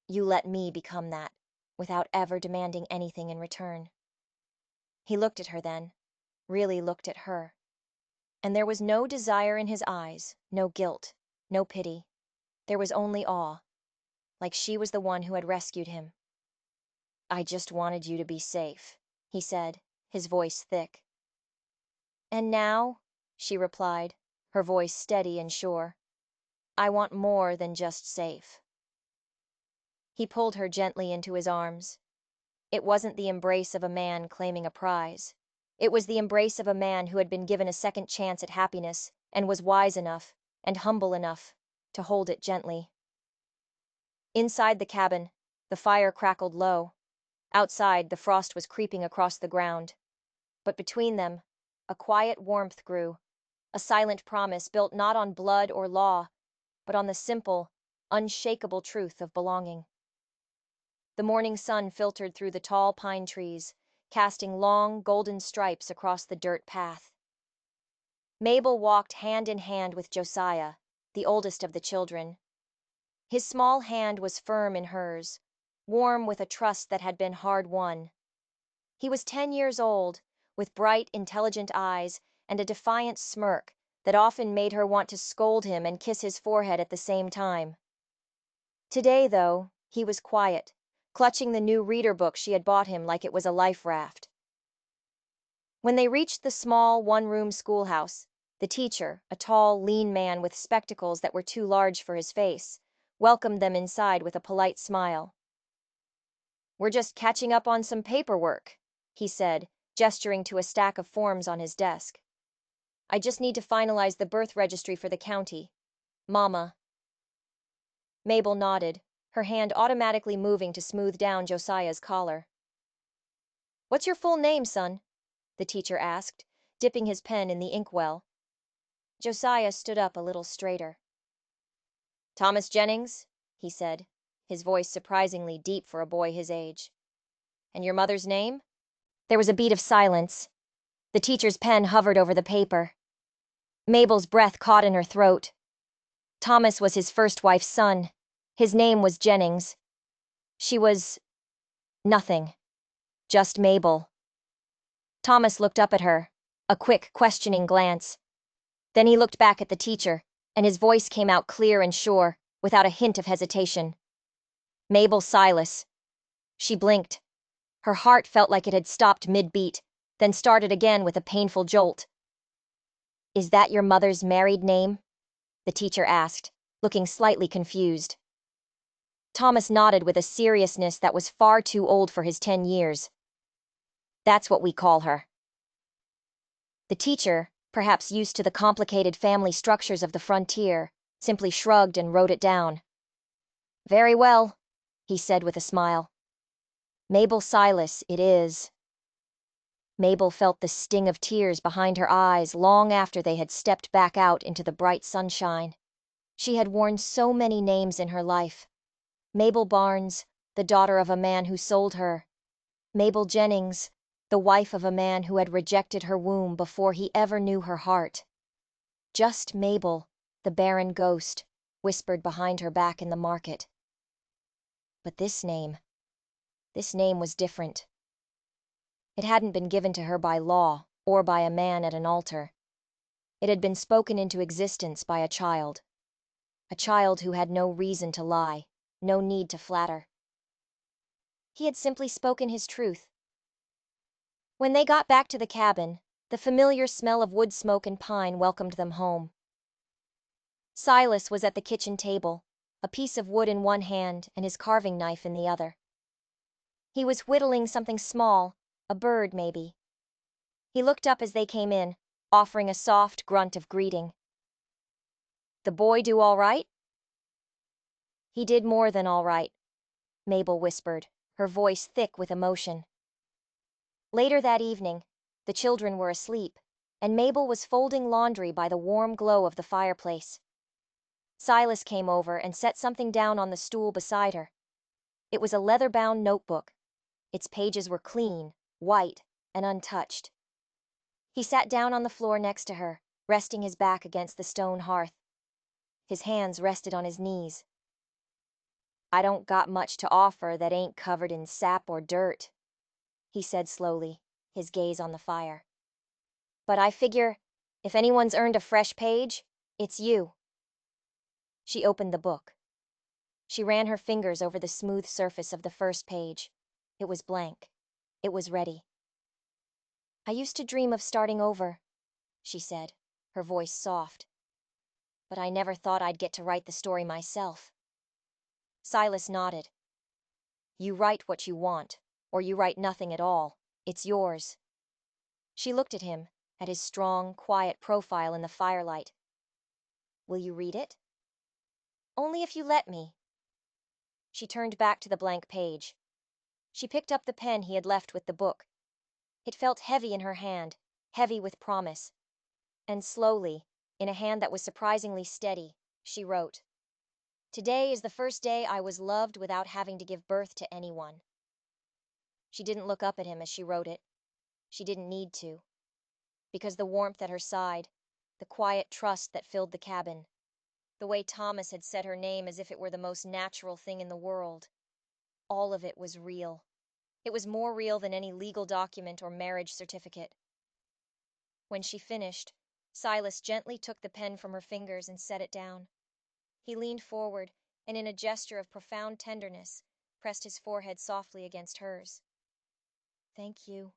let me become that, without ever demanding anything in return." He looked at her then, really looked at her. And there was no desire in his eyes, no guilt, no pity. There was only awe, like she was the one who had rescued him. "I just wanted you to be safe," he said, his voice thick. "And now," she replied, her voice steady and sure, "I want more than just safe." He pulled her gently into his arms. It wasn't the embrace of a man claiming a prize. It was the embrace of a man who had been given a second chance at happiness and was wise enough and humble enough to hold it gently. Inside the cabin, the fire crackled low. Outside, the frost was creeping across the ground. But between them, a quiet warmth grew, a silent promise built not on blood or law, but on the simple, unshakable truth of belonging. The morning sun filtered through the tall pine trees, casting long, golden stripes across the dirt path. Mabel walked hand in hand with Josiah, the oldest of the children. His small hand was firm in hers, warm with a trust that had been hard-won. He was 10 years old, with bright, intelligent eyes and a defiant smirk that often made her want to scold him and kiss his forehead at the same time. Today, though, he was quiet, clutching the new reader book she had bought him like it was a life raft. When they reached the small one-room schoolhouse, The teacher, a tall, lean man with spectacles that were too large for his face, welcomed them inside with a polite smile. "We're just catching up on some paperwork," he said, gesturing to a stack of forms on his desk. "I just need to finalize the birth registry for the county. Mama." Mabel nodded, her hand automatically moving to smooth down Josiah's collar. "What's your full name, son?" the teacher asked, dipping his pen in the inkwell. Josiah stood up a little straighter. "Thomas Jennings," he said, his voice surprisingly deep for a boy his age. "And your mother's name?" There was a beat of silence. The teacher's pen hovered over the paper. Mabel's breath caught in her throat. Thomas was his first wife's son. His name was Jennings. She was nothing. Just Mabel. Thomas looked up at her, a quick, questioning glance. Then he looked back at the teacher, and his voice came out clear and sure, without a hint of hesitation. "Mabel Silas." She blinked. Her heart felt like it had stopped mid-beat, then started again with a painful jolt. "Is that your mother's married name?" the teacher asked, looking slightly confused. Thomas nodded with a seriousness that was far too old for his 10 years. "That's what we call her." The teacher, perhaps used to the complicated family structures of the frontier, simply shrugged and wrote it down. "Very well," he said with a smile. "Mabel Silas it is." Mabel felt the sting of tears behind her eyes long after they had stepped back out into the bright sunshine. She had worn so many names in her life. Mabel Barnes, the daughter of a man who sold her. Mabel Jennings, the wife of a man who had rejected her womb before he ever knew her heart. Just Mabel, the barren ghost, whispered behind her back in the market. But this name was different. It hadn't been given to her by law or by a man at an altar. It had been spoken into existence by a child who had no reason to lie, no need to flatter. He had simply spoken his truth. When they got back to the cabin, the familiar smell of wood smoke and pine welcomed them home. Silas was at the kitchen table, a piece of wood in one hand and his carving knife in the other. He was whittling something small, a bird maybe. He looked up as they came in, offering a soft grunt of greeting. "The boy do all right?" "He did more than all right," Mabel whispered, her voice thick with emotion. Later that evening, the children were asleep, and Mabel was folding laundry by the warm glow of the fireplace. Silas came over and set something down on the stool beside her. It was a leather-bound notebook. Its pages were clean, white, and untouched. He sat down on the floor next to her, resting his back against the stone hearth. His hands rested on his knees. "I don't got much to offer that ain't covered in sap or dirt," he said slowly, his gaze on the fire. "But I figure, if anyone's earned a fresh page, it's you." She opened the book. She ran her fingers over the smooth surface of the first page. It was blank. It was ready. "I used to dream of starting over," she said, her voice soft. "But I never thought I'd get to write the story myself." Silas nodded. "You write what you want, or you write nothing at all. It's yours." She looked at him, at his strong, quiet profile in the firelight. "Will you read it?" "Only if you let me." She turned back to the blank page. She picked up the pen he had left with the book. It felt heavy in her hand, heavy with promise. And slowly, in a hand that was surprisingly steady, she wrote, "Today is the first day I was loved without having to give birth to anyone." She didn't look up at him as she wrote it. She didn't need to. Because the warmth at her side, the quiet trust that filled the cabin, the way Thomas had said her name as if it were the most natural thing in the world, all of it was real. It was more real than any legal document or marriage certificate. When she finished, Silas gently took the pen from her fingers and set it down. He leaned forward, and in a gesture of profound tenderness, pressed his forehead softly against hers. "Thank you,"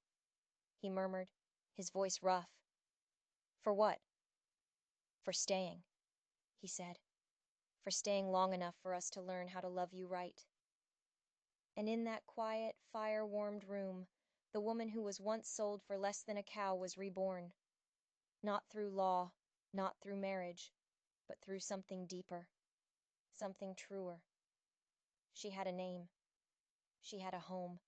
he murmured, his voice rough. "For what?" "For staying," he said. "For staying long enough for us to learn how to love you right." And in that quiet, fire-warmed room, the woman who was once sold for less than a cow was reborn. Not through law, not through marriage, but through something deeper, something truer. She had a name. She had a home.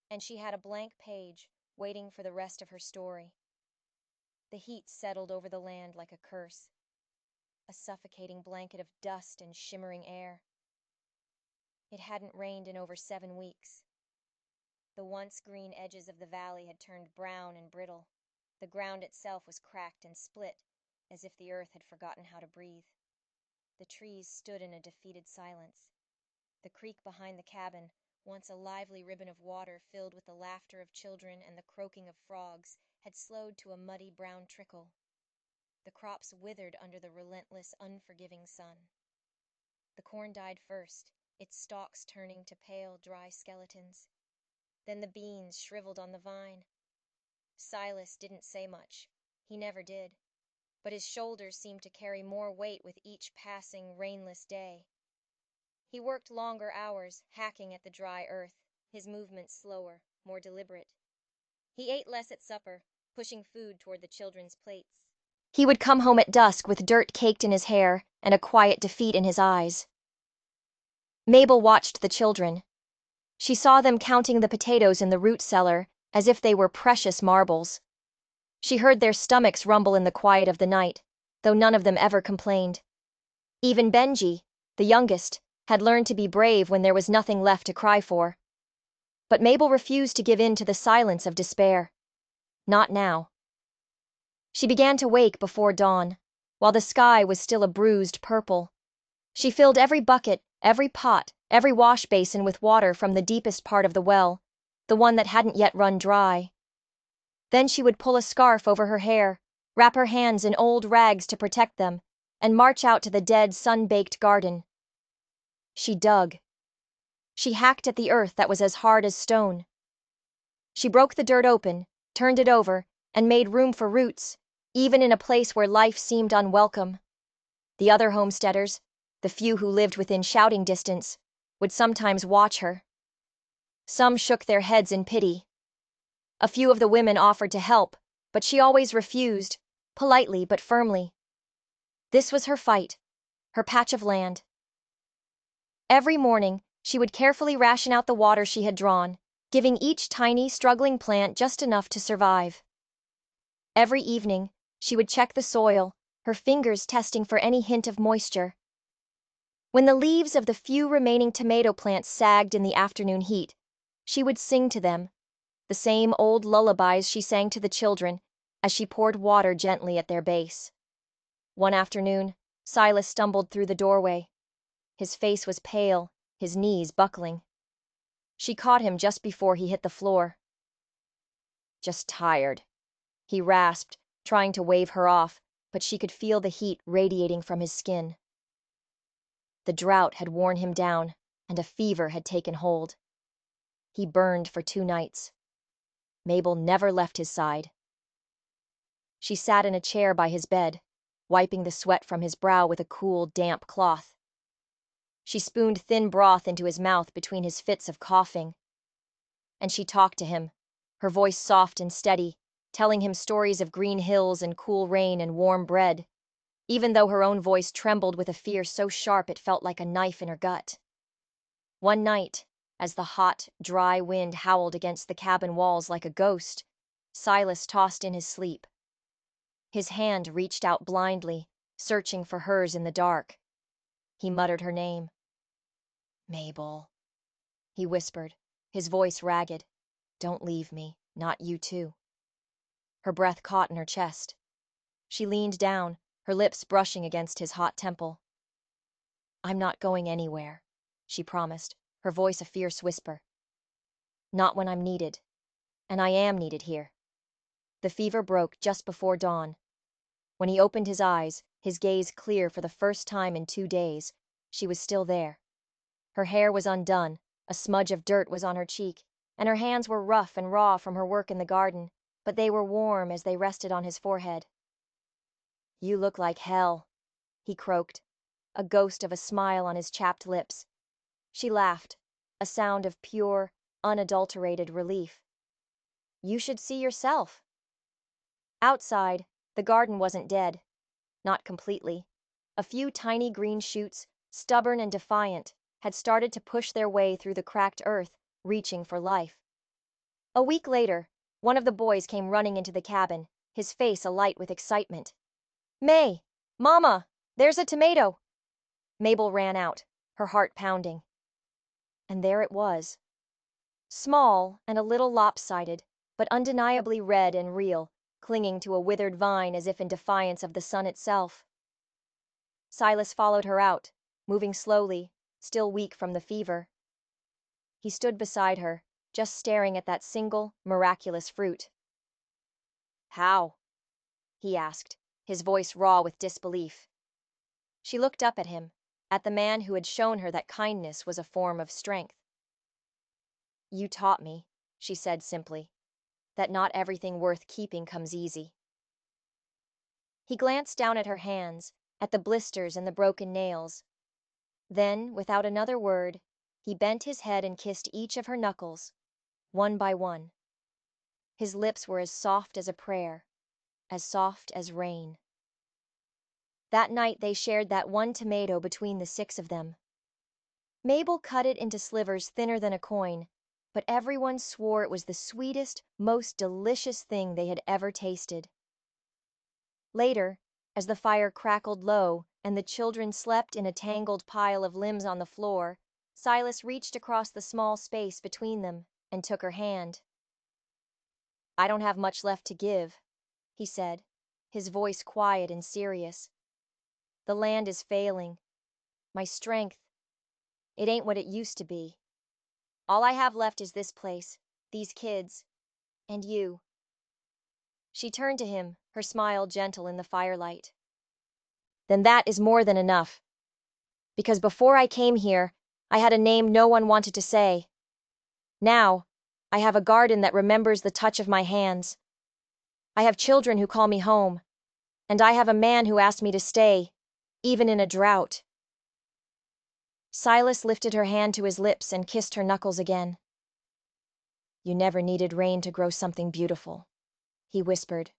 And she had a blank page waiting for the rest of her story. The heat settled over the land like a curse, a suffocating blanket of dust and shimmering air. It hadn't rained in over 7 weeks. The once green edges of the valley had turned brown and brittle. The ground itself was cracked and split, as if the earth had forgotten how to breathe. The trees stood in a defeated silence. The creek behind the cabin, once a lively ribbon of water filled with the laughter of children and the croaking of frogs, had slowed to a muddy brown trickle. The crops withered under the relentless, unforgiving sun. The corn died first, its stalks turning to pale, dry skeletons. Then the beans shriveled on the vine. Silas didn't say much. He never did. But his shoulders seemed to carry more weight with each passing, rainless day. He worked longer hours, hacking at the dry earth, his movements slower, more deliberate. He ate less at supper, pushing food toward the children's plates. He would come home at dusk with dirt caked in his hair and a quiet defeat in his eyes. Mabel watched the children. She saw them counting the potatoes in the root cellar as if they were precious marbles. She heard their stomachs rumble in the quiet of the night, though none of them ever complained. Even Benji, the youngest, had learned to be brave when there was nothing left to cry for. But Mabel refused to give in to the silence of despair. Not now. She began to wake before dawn, while the sky was still a bruised purple. She filled every bucket, every pot, every wash basin with water from the deepest part of the well, the one that hadn't yet run dry. Then she would pull a scarf over her hair, wrap her hands in old rags to protect them, and march out to the dead, sun-baked garden. She dug. She hacked at the earth that was as hard as stone. She broke the dirt open, turned it over, and made room for roots, even in a place where life seemed unwelcome. The other homesteaders, the few who lived within shouting distance, would sometimes watch her. Some shook their heads in pity. A few of the women offered to help, but she always refused, politely but firmly. This was her fight, her patch of land. Every morning, she would carefully ration out the water she had drawn, giving each tiny, struggling plant just enough to survive. Every evening, she would check the soil, her fingers testing for any hint of moisture. When the leaves of the few remaining tomato plants sagged in the afternoon heat, she would sing to them, the same old lullabies she sang to the children as she poured water gently at their base. One afternoon, Silas stumbled through the doorway. His face was pale, his knees buckling. She caught him just before he hit the floor. "Just tired," he rasped, trying to wave her off, but she could feel the heat radiating from his skin. The drought had worn him down, and a fever had taken hold. He burned for 2 nights. Mabel never left his side. She sat in a chair by his bed, wiping the sweat from his brow with a cool, damp cloth. She spooned thin broth into his mouth between his fits of coughing. And she talked to him, her voice soft and steady, telling him stories of green hills and cool rain and warm bread, even though her own voice trembled with a fear so sharp it felt like a knife in her gut. One night, as the hot, dry wind howled against the cabin walls like a ghost, Silas tossed in his sleep. His hand reached out blindly, searching for hers in the dark. He muttered her name. "Mabel," he whispered, his voice ragged. "Don't leave me, not you too." Her breath caught in her chest. She leaned down, her lips brushing against his hot temple. "I'm not going anywhere," she promised, her voice a fierce whisper. "Not when I'm needed. And I am needed here." The fever broke just before dawn. When he opened his eyes, his gaze clear for the first time in 2 days, she was still there. Her hair was undone, a smudge of dirt was on her cheek, and her hands were rough and raw from her work in the garden, but they were warm as they rested on his forehead. You look like hell, he croaked, a ghost of a smile on his chapped lips. She laughed, a sound of pure, unadulterated relief. You should see yourself. Outside, the garden wasn't dead. Not completely. A few tiny green shoots, stubborn and defiant, had started to push their way through the cracked earth, reaching for life. A week later, one of the boys came running into the cabin, his face alight with excitement. May! Mama! There's a tomato! Mabel ran out, her heart pounding. And there it was. Small and a little lopsided, but undeniably red and real, clinging to a withered vine as if in defiance of the sun itself. Silas followed her out, moving slowly, still weak from the fever. He stood beside her, just staring at that single, miraculous fruit. How? He asked, his voice raw with disbelief. She looked up at him, at the man who had shown her that kindness was a form of strength. You taught me, she said simply, that not everything worth keeping comes easy. He glanced down at her hands, at the blisters and the broken nails. Then, without another word, he bent his head and kissed each of her knuckles, one by one. His lips were as soft as a prayer, as soft as rain. That night they shared that one tomato between the 6 of them. Mabel cut it into slivers thinner than a coin, but everyone swore it was the sweetest, most delicious thing they had ever tasted. Later, as the fire crackled low and the children slept in a tangled pile of limbs on the floor, Silas reached across the small space between them and took her hand. I don't have much left to give, he said, his voice quiet and serious. The land is failing. My strength, it ain't what it used to be. All I have left is this place, these kids, and you. She turned to him, her smile gentle in the firelight. Then that is more than enough. Because before I came here, I had a name no one wanted to say. Now, I have a garden that remembers the touch of my hands. I have children who call me home. And I have a man who asked me to stay, even in a drought. Silas lifted her hand to his lips and kissed her knuckles again. You never needed rain to grow something beautiful, he whispered.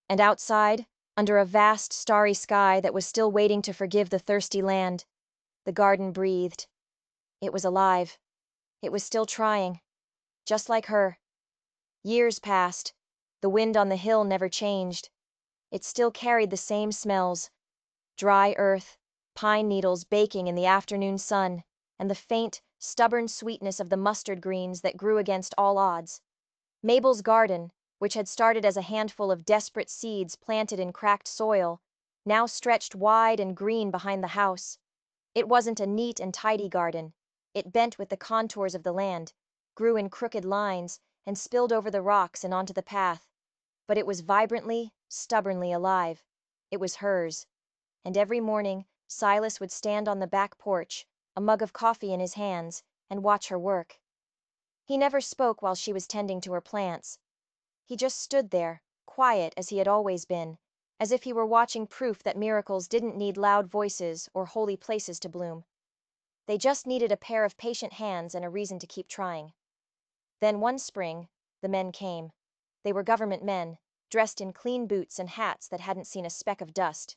And outside, under a vast starry sky that was still waiting to forgive the thirsty land, the garden breathed. It was alive. It was still trying. Just like her. Years passed. The wind on the hill never changed. It still carried the same smells. Dry earth, pine needles baking in the afternoon sun, and the faint, stubborn sweetness of the mustard greens that grew against all odds. Mabel's garden, which had started as a handful of desperate seeds planted in cracked soil, now stretched wide and green behind the house. It wasn't a neat and tidy garden. It bent with the contours of the land, grew in crooked lines, and spilled over the rocks and onto the path. But it was vibrantly, stubbornly alive. It was hers. And every morning, Silas would stand on the back porch, a mug of coffee in his hands, and watch her work. He never spoke while she was tending to her plants. He just stood there, quiet as he had always been, as if he were watching proof that miracles didn't need loud voices or holy places to bloom. They just needed a pair of patient hands and a reason to keep trying. Then one spring, the men came. They were government men, dressed in clean boots and hats that hadn't seen a speck of dust.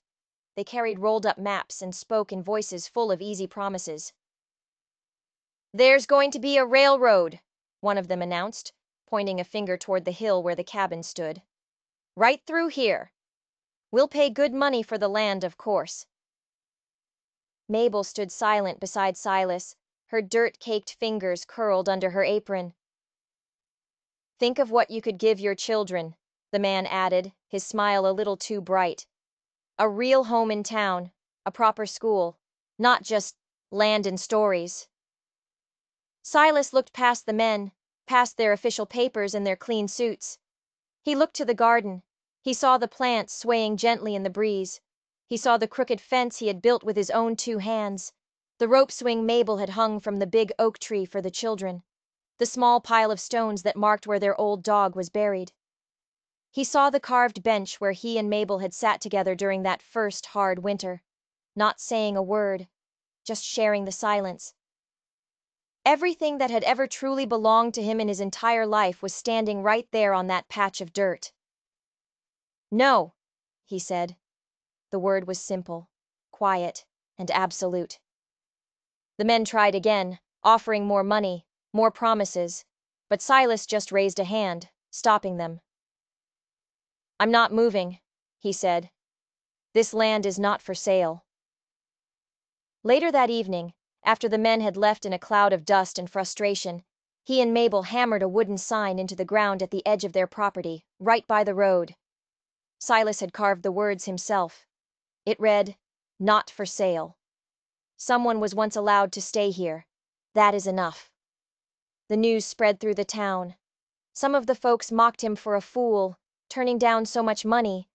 They carried rolled-up maps and spoke in voices full of easy promises. There's going to be a railroad, one of them announced, pointing a finger toward the hill where the cabin stood. Right through here. We'll pay good money for the land, of course. Mabel stood silent beside Silas, her dirt-caked fingers curled under her apron. Think of what you could give your children, the man added, his smile a little too bright. A real home in town, a proper school, not just land and stories. Silas looked past the men, past their official papers and their clean suits. He looked to the garden. He saw the plants swaying gently in the breeze. He saw the crooked fence he had built with his own 2 hands, the rope swing Mabel had hung from the big oak tree for the children, the small pile of stones that marked where their old dog was buried. He saw the carved bench where he and Mabel had sat together during that first hard winter, not saying a word, just sharing the silence. Everything that had ever truly belonged to him in his entire life was standing right there on that patch of dirt. "No," he said. The word was simple, quiet, and absolute. The men tried again, offering more money, more promises, but Silas just raised a hand, stopping them. "I'm not moving," he said. "This land is not for sale." Later that evening, after the men had left in a cloud of dust and frustration, he and Mabel hammered a wooden sign into the ground at the edge of their property, right by the road. Silas had carved the words himself. It read, "Not for sale. Someone was once allowed to stay here. That is enough." The news spread through the town. Some of the folks mocked him for a fool, turning down so much money,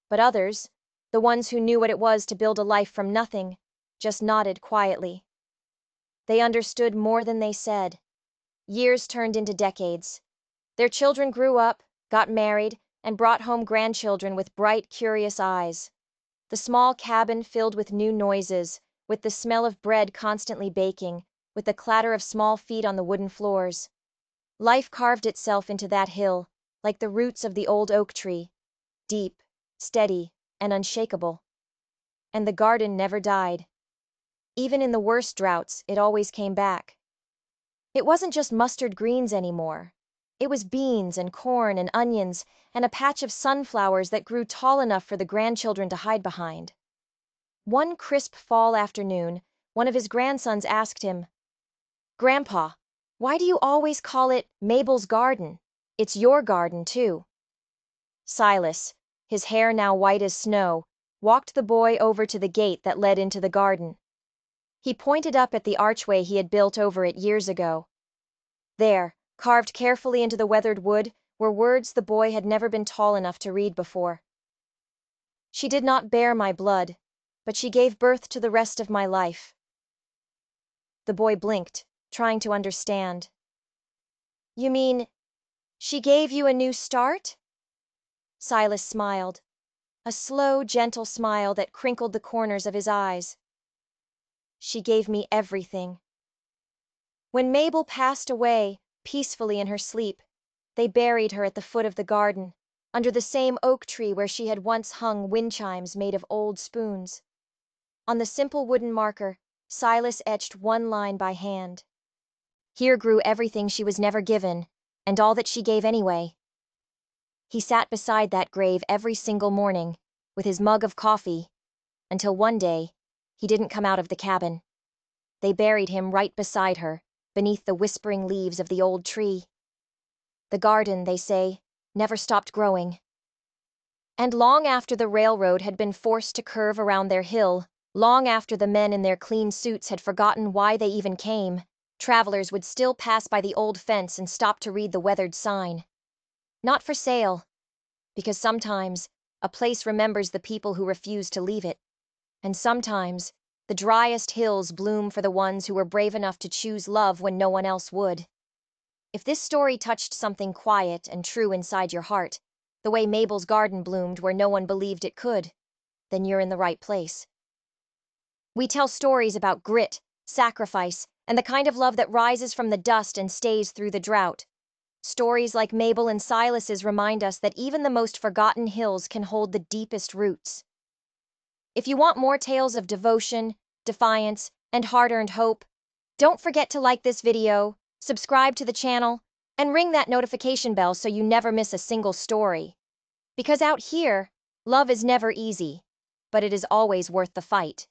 but others, the ones who knew what it was to build a life from nothing, just nodded quietly. They understood more than they said. Years turned into decades. Their children grew up, got married, and brought home grandchildren with bright, curious eyes. The small cabin filled with new noises, with the smell of bread constantly baking, with the clatter of small feet on the wooden floors. Life carved itself into that hill, like the roots of the old oak tree, deep, steady, and unshakable. And the garden never died. Even in the worst droughts, it always came back. It wasn't just mustard greens anymore. It was beans and corn and onions and a patch of sunflowers that grew tall enough for the grandchildren to hide behind. One crisp fall afternoon, one of his grandsons asked him, "Grandpa, why do you always call it Mabel's garden? It's your garden, too." Silas, his hair now white as snow, walked the boy over to the gate that led into the garden. He pointed up at the archway he had built over it years ago. There, carved carefully into the weathered wood, were words the boy had never been tall enough to read before. "She did not bear my blood, but she gave birth to the rest of my life." The boy blinked, trying to understand. "You mean, she gave you a new start?" Silas smiled, a slow, gentle smile that crinkled the corners of his eyes. "She gave me everything." When Mabel passed away, peacefully in her sleep, they buried her at the foot of the garden, under the same oak tree where she had once hung wind chimes made of old spoons. On the simple wooden marker, Silas etched one line by hand. "Here grew everything she was never given, and all that she gave anyway." He sat beside that grave every single morning, with his mug of coffee, until one day, he didn't come out of the cabin. They buried him right beside her, beneath the whispering leaves of the old tree. The garden, they say, never stopped growing. And long after the railroad had been forced to curve around their hill, long after the men in their clean suits had forgotten why they even came, travelers would still pass by the old fence and stop to read the weathered sign. Not for sale, because sometimes a place remembers the people who refuse to leave it, and sometimes the driest hills bloom for the ones who were brave enough to choose love when no one else would. If this story touched something quiet and true inside your heart, the way Mabel's garden bloomed where no one believed it could, then you're in the right place. We tell stories about grit, sacrifice, and the kind of love that rises from the dust and stays through the drought. Stories like Mabel and Silas's remind us that even the most forgotten hills can hold the deepest roots. If you want more tales of devotion, defiance, and hard-earned hope, don't forget to like this video, subscribe to the channel, and ring that notification bell so you never miss a single story. Because out here, love is never easy, but it is always worth the fight.